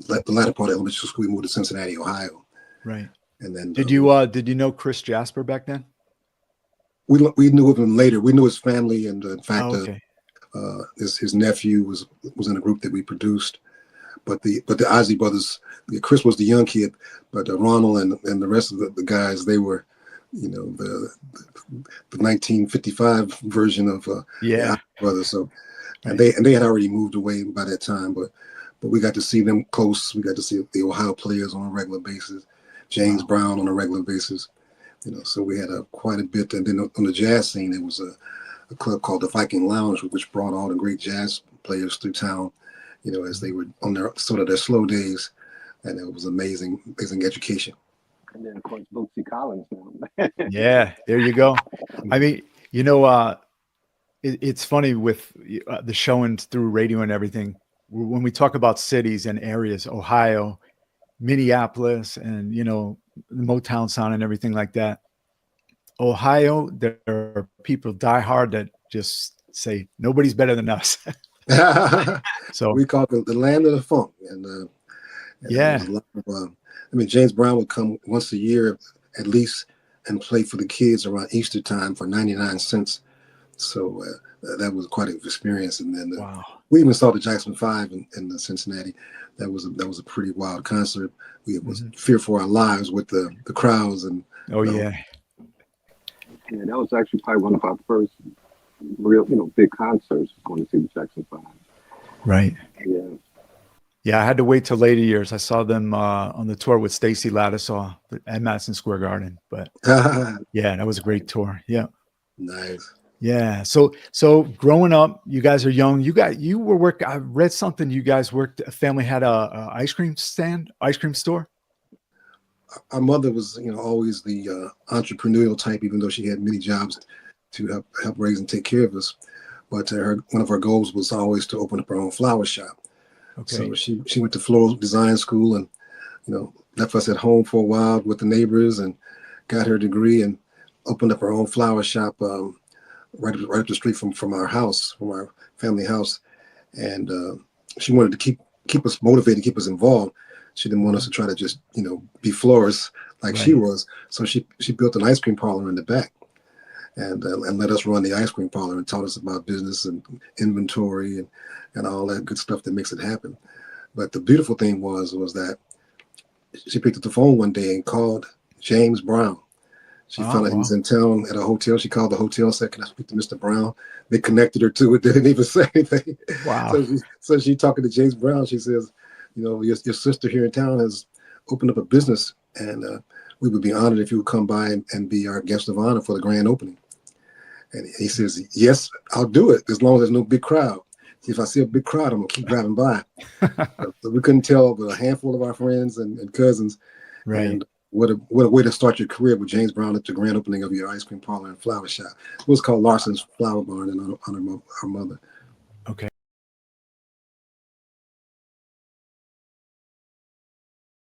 the latter part of elementary school, we moved to Cincinnati, Ohio. Right. And then did you know Chris Jasper back then? We knew of him later. We knew his family, and in fact, okay. His nephew was in a group that we produced. But the Isley Brothers, Chris was the young kid, but Ronald and the rest of the guys, they were, the 1955 version of the Isley Brothers. So, and they had already moved away by that time, but we got to see them close. We got to see the Ohio players on a regular basis, James Brown on a regular basis. So we had quite a bit. And then on the jazz scene, there was a club called the Viking Lounge, which brought all the great jazz players through town, as they were on their sort of their slow days. And it was amazing education. And then, of course, Bootsy Collins. Yeah, there you go. I mean, it's funny with the showings through radio and everything. When we talk about cities and areas, Ohio, Minneapolis, and, the Motown sound and everything like that. Ohio, there are people die hard that just say nobody's better than us. So we call it the land of the funk, and yeah. James Brown would come once a year at least and play for the kids around Easter time for 99 cents. So that was quite an experience. And then we even saw the Jackson 5 in Cincinnati. That was a pretty wild concert. We was fear for our lives with the crowds and. Yeah, that was actually probably one of our first real, big concerts, going to see the Jackson 5. Right. Yeah. Yeah, I had to wait till later years. I saw them on the tour with Stacey Lattisaw at Madison Square Garden. But yeah, that was a great tour. Yeah. Nice. Yeah. So growing up, you guys are young. You were working. I read something. You guys worked. A family had a ice cream store. Our mother was, always the entrepreneurial type, even though she had many jobs to help raise and take care of us. But one of her goals was always to open up her own flower shop. Okay. So she went to floral design school and, left us at home for a while with the neighbors and got her degree and opened up her own flower shop right up the street from our house, from our family house. And she wanted to keep us motivated, keep us involved. She didn't want us to try to just, be florists like she was. So she built an ice cream parlor in the back and let us run the ice cream parlor and taught us about business and inventory and all that good stuff that makes it happen. But the beautiful thing was that she picked up the phone one day and called James Brown. She found out he was in town at a hotel. She called the hotel and said, "Can I speak to Mr. Brown?" They connected her to it. They didn't even say anything. Wow. So she talking to James Brown. She says, your sister here in town has opened up a business, and we would be honored if you would come by and be our guest of honor for the grand opening. And he says, "Yes, I'll do it, as long as there's no big crowd. If I see a big crowd, I'm going to keep driving by." So we couldn't tell but a handful of our friends and cousins. Right. And what a way to start your career with James Brown at the grand opening of your ice cream parlor and flower shop. It was called Larson's Flower Barn in honor of our mother.